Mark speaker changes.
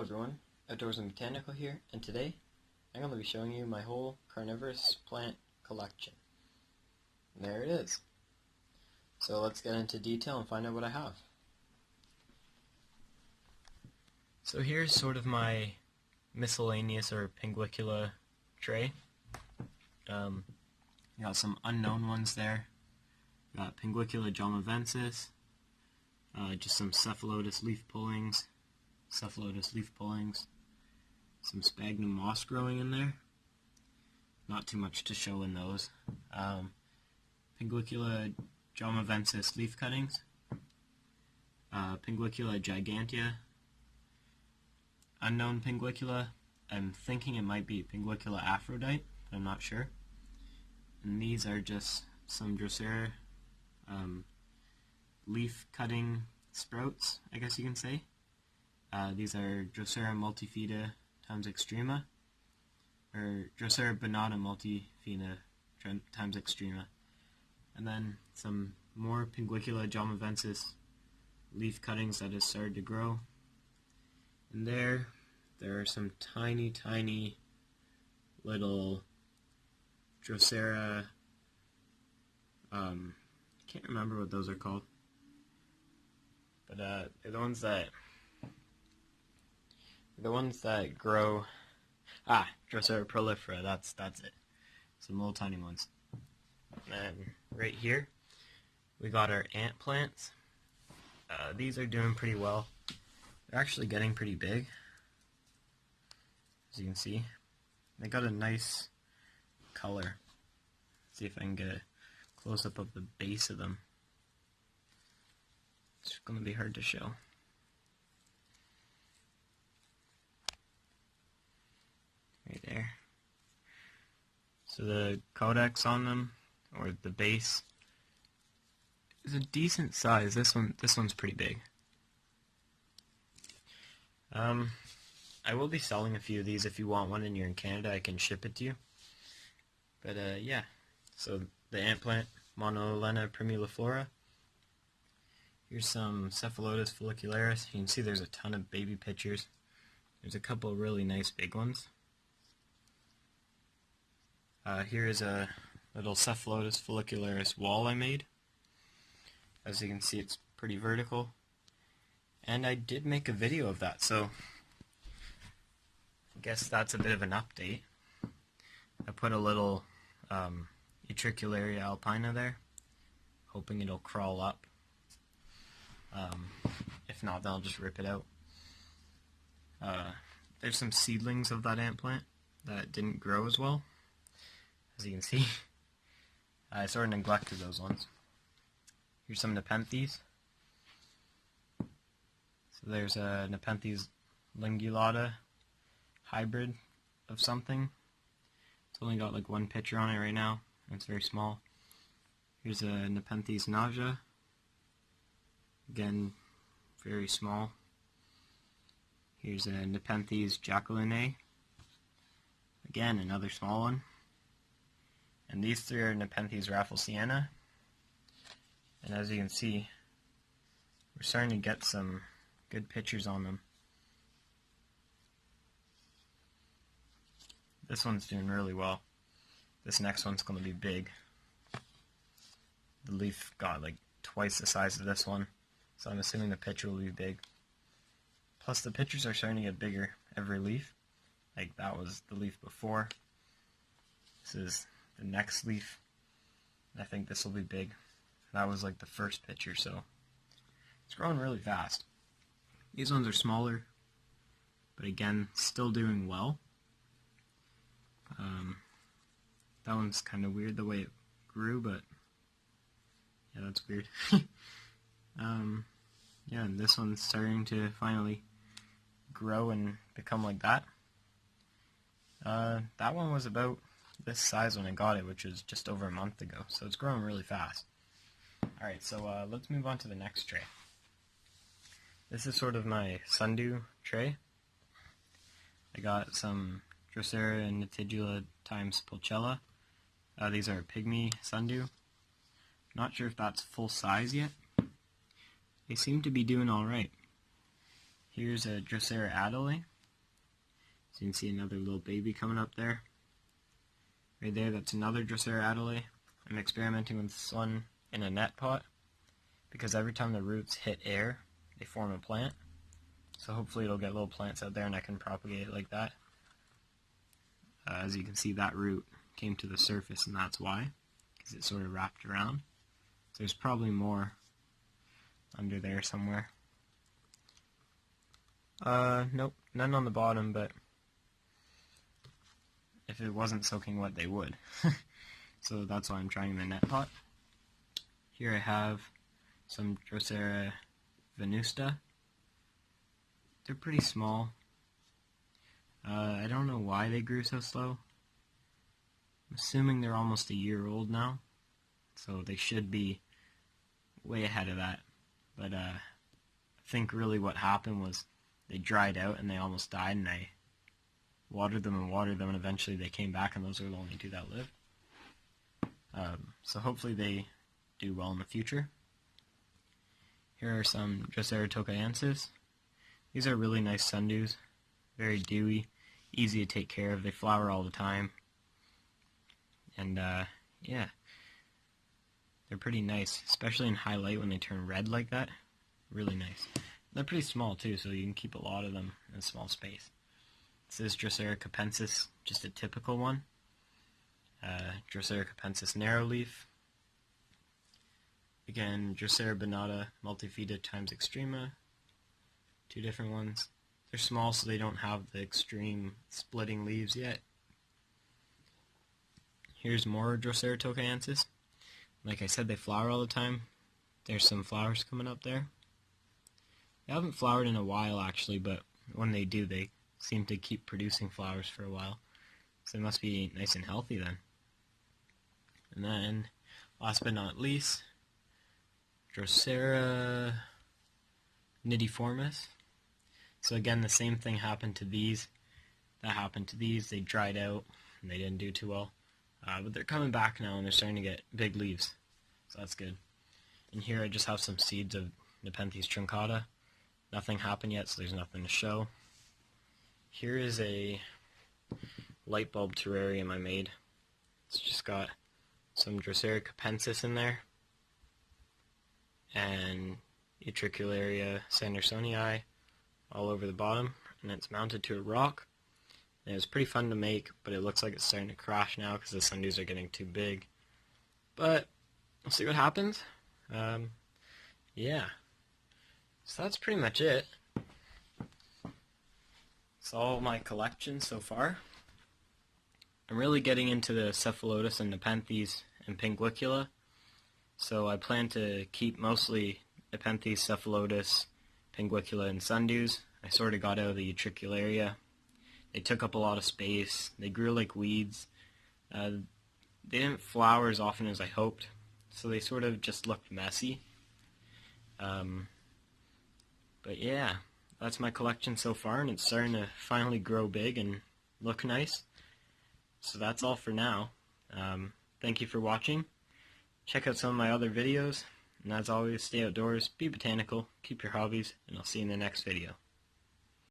Speaker 1: Hello everyone, Outdoorsman Botanical here, and today I'm going to be showing you my whole carnivorous plant collection. And there it is. So let's get into detail and find out what I have. So here's sort of my miscellaneous or Pinguicula tray. Got some unknown ones there. Got Pinguicula jamavensis, just some Cephalotus leaf pullings, some sphagnum moss growing in there. Not too much to show in those. Pinguicula jamavensis leaf cuttings, Pinguicula gigantea, unknown Pinguicula. I'm thinking it might be Pinguicula aphrodite, but I'm not sure. And these are just some Drosera leaf cutting sprouts, I guess you can say. These are Drosera multifida times extrema, or Drosera banana multifida times extrema. And then some more Pinguicula jamavensis leaf cuttings that have started to grow. And there are some tiny little Drosera, can't remember what those are called, but they're the ones that grow. Drosera prolifera. That's it. Some little tiny ones. And right here, we got our ant plants. These are doing pretty well. They're actually getting pretty big, as you can see. They got a nice color. See if I can get a close-up of the base of them. It's going to be hard to show. Right there. So the codex on them, or the base, is a decent size. This one's pretty big. I will be selling a few of these. If you want one and you're in Canada, I can ship it to you. But yeah, so the ant plant, Monolena primuliflora. Here's some Cephalotus follicularis. You can see there's a ton of baby pictures. There's a couple really nice big ones. Here is a little Cephalotus follicularis wall I made. As you can see, it's pretty vertical. And I did make a video of that, so I guess that's a bit of an update. I put a little Utricularia alpina there, hoping it'll crawl up. If not, then I'll just rip it out. There's some seedlings of that ant plant that didn't grow as well, as you can see. I sort of neglected those ones. Here's some Nepenthes. So there's a Nepenthes lingulata hybrid of something. It's only got like one picture on it right now, and it's very small. Here's a Nepenthes nausea. Again, very small. Here's a Nepenthes jacquelinae. Again, another small one. And these three are Nepenthes rafflesiana. And as you can see, we're starting to get some good pictures on them. This one's doing really well. This next one's going to be big. The leaf got like twice the size of this one, so I'm assuming the picture will be big. Plus the pictures are starting to get bigger every leaf. Like that was the leaf before. This is the next leaf. I think this will be big. That was like the first picture, so it's growing really fast. These ones are smaller, but again, still doing well. That one's kind of weird the way it grew, but yeah, that's weird. Yeah, and this one's starting to finally grow and become like that. That one was about this size when I got it, which was just over a month ago, so it's growing really fast. Alright, so let's move on to the next tray. This is sort of my sundew tray. I got some Drosera natidula times pulchella. These are pygmy sundew. Not sure if that's full size yet. They seem to be doing alright. Here's a Drosera adelae. So you can see another little baby coming up there. Right there, that's another Drosera adelae. I'm experimenting with this one in a net pot because every time the roots hit air, they form a plant. So hopefully it'll get little plants out there and I can propagate it like that. As you can see, that root came to the surface and that's why, because it sort of wrapped around. So there's probably more under there somewhere. Nope, none on the bottom, but if it wasn't soaking wet, they would. So that's why I'm trying the net pot. Here I have some Drosera venusta. They're pretty small. I don't know why they grew so slow. I'm assuming they're almost a year old now, so they should be way ahead of that. But I think really what happened was they dried out and they almost died, and I watered them, and eventually they came back, and those are the only two that lived. So hopefully they do well in the future. Here are some Drosera tocayensis. These are really nice sundews, very dewy, easy to take care of. They flower all the time, and yeah, they're pretty nice, especially in high light when they turn red like that. Really nice. They're pretty small too, so you can keep a lot of them in a small space. This is Drosera capensis, just a typical one. Drosera capensis narrowleaf. Again, Drosera binata multifida times extrema. Two different ones. They're small, so they don't have the extreme splitting leaves yet. Here's more Drosera tocayensis. Like I said, they flower all the time. There's some flowers coming up there. They haven't flowered in a while actually, but when they do, they seem to keep producing flowers for a while. So they must be nice and healthy then. And then, last but not least, Drosera nidiformis. So again, the same thing happened to these. That happened to these. They dried out and they didn't do too well. But they're coming back now and they're starting to get big leaves. So that's good. And here I just have some seeds of Nepenthes truncata. Nothing happened yet, so there's nothing to show. Here is a light bulb terrarium I made. It's just got some Drosera capensis in there and Utricularia sandersonii all over the bottom, and it's mounted to a rock. And it was pretty fun to make, but it looks like it's starting to crash now because the sundews are getting too big. But we'll see what happens. Yeah. So that's pretty much it. That's all my collection so far. I'm really getting into the Cephalotus and Nepenthes and Pinguicula. So I plan to keep mostly Nepenthes, Cephalotus, Pinguicula, and sundews. I sort of got out of the Utricularia. They took up a lot of space. They grew like weeds. They didn't flower as often as I hoped, so they sort of just looked messy. But yeah, that's my collection so far, and it's starting to finally grow big and look nice. So that's all for now. Thank you for watching. Check out some of my other videos, and as always, stay outdoors, be botanical, keep your hobbies, and I'll see you in the next video.